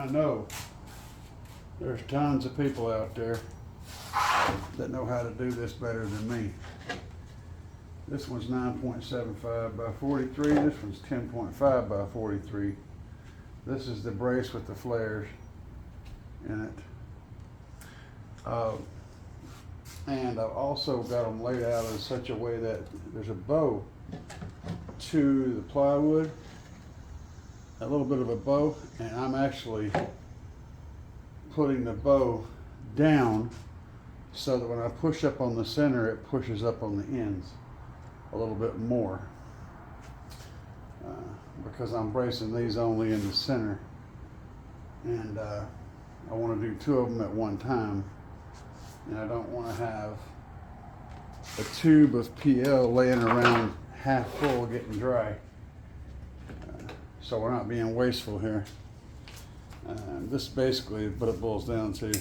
I know there's tons of people out there that know how to do this better than me. This one's 9.75 by 43. This one's 10.5 by 43. This is the brace with the flares in it. And I've also got them laid out in such a way that there's a bow to the plywood, a little bit of a bow, and I'm actually putting the bow down so that when I push up on the center, it pushes up on the ends a little bit more, because I'm bracing these only in the center, and I want to do two of them at one time, and I don't want to have a tube of PL laying around half full getting dry, so we're not being wasteful here. This is basically what it boils down to.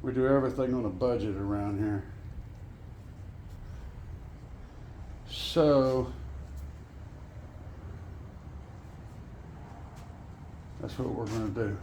We do everything on a budget around here. So that's what we're going to do.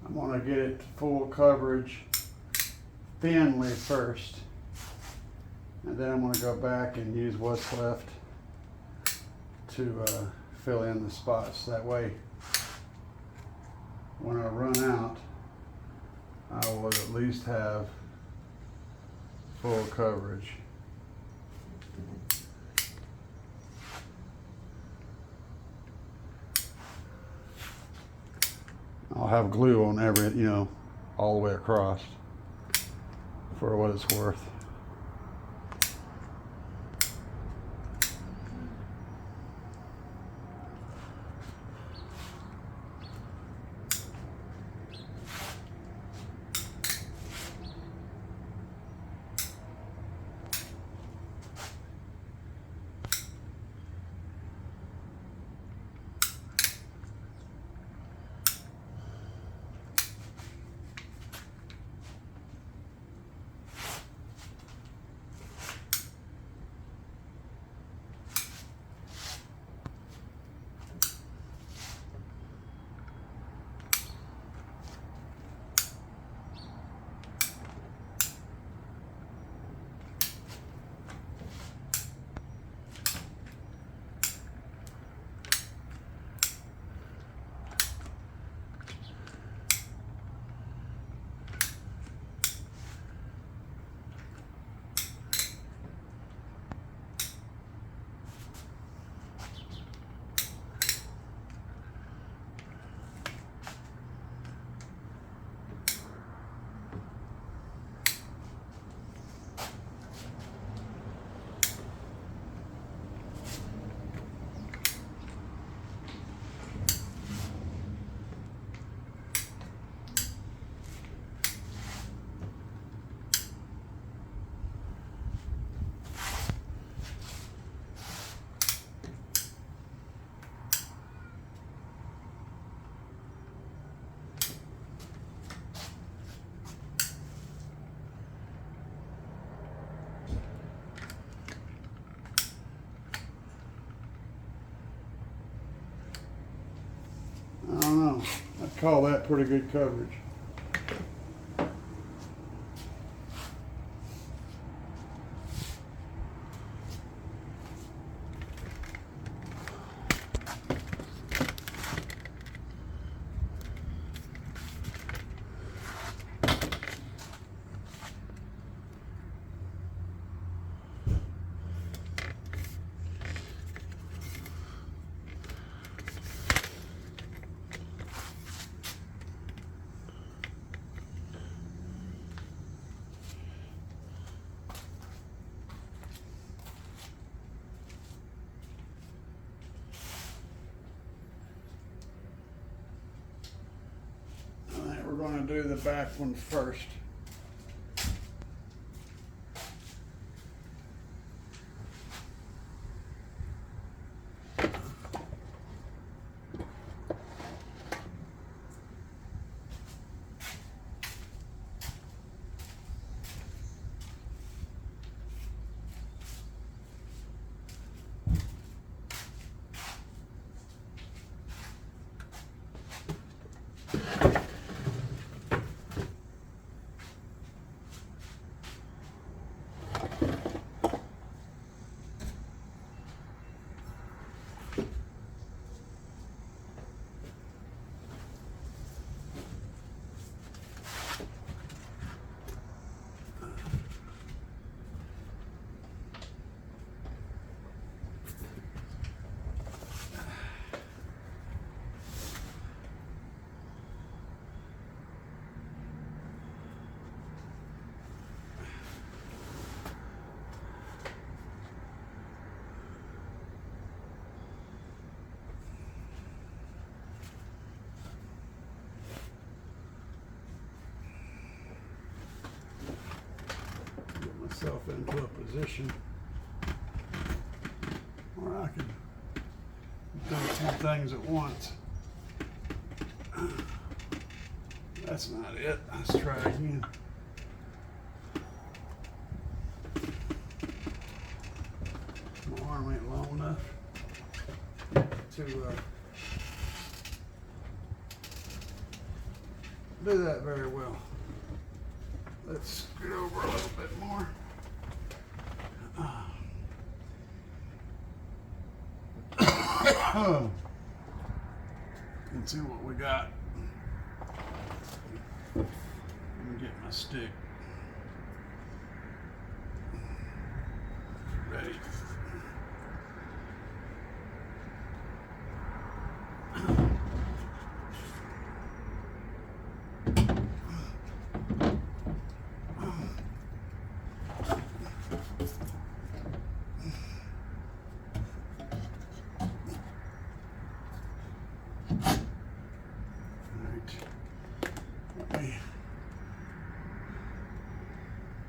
I'm going to get it to full coverage thinly first, and then I'm going to go back and use what's left to fill in the spots. That way, when I run out, I will at least have full coverage. I'll have glue on every, all the way across for what it's worth. I don't know. I'd call that pretty good coverage. going to do the back one first. Myself into a position where I can do two things at once. That's not it. Let's try again. My arm ain't long enough to do that very well. Let's get over a little bit more. And see what we got. Let me get my stick. Ready.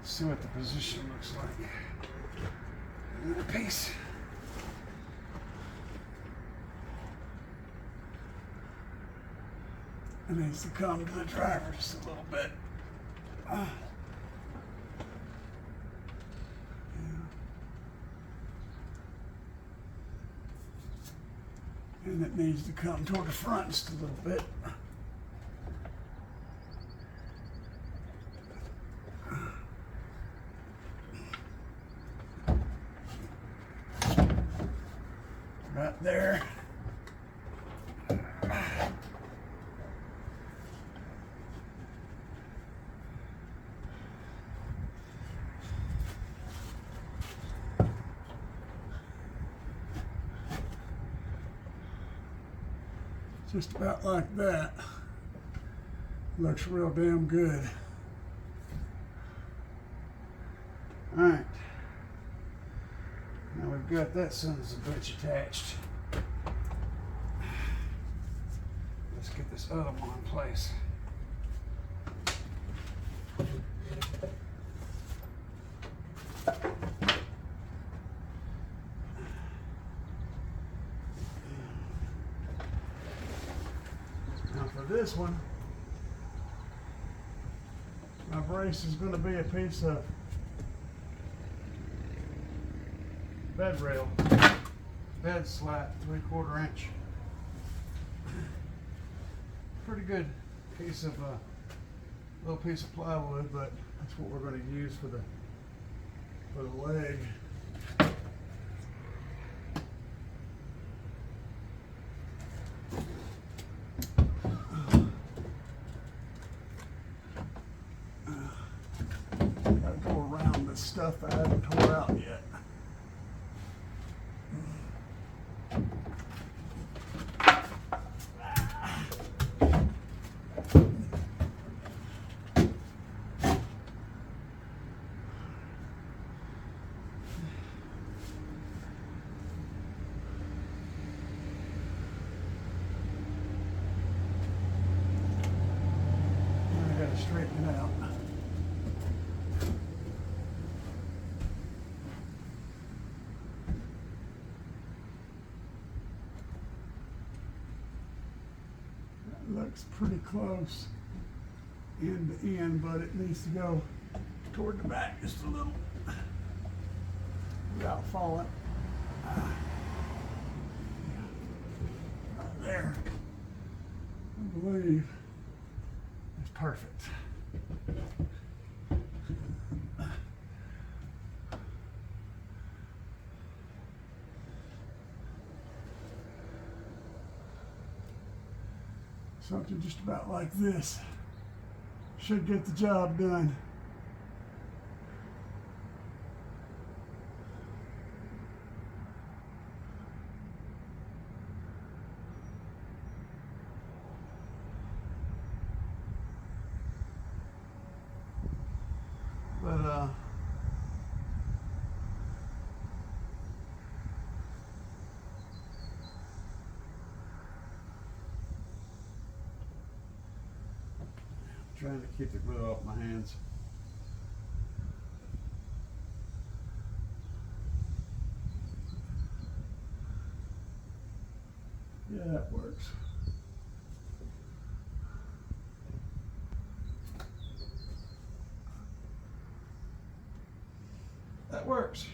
See what the position looks like in the piece. It needs to come to the driver just a little bit. Yeah. And it needs to come toward the front just a little bit. Right there. Just about like that. Looks real damn good. All right. Now we've got that son of a bitch attached. Let's get this other one in place. Now for this one, my brace is going to be a piece of bed rail, bed slat, 3/4 inch. Pretty good piece of little piece of plywood, but that's what we're going to use for the leg. Gotta go around this stuff that I haven't tore out yet. looks pretty close end to end, but it needs to go toward the back just a little without falling. Right there, I believe, is perfect. Something just about like this should get the job done. But trying to keep the glue off my hands. Yeah, that works. That works.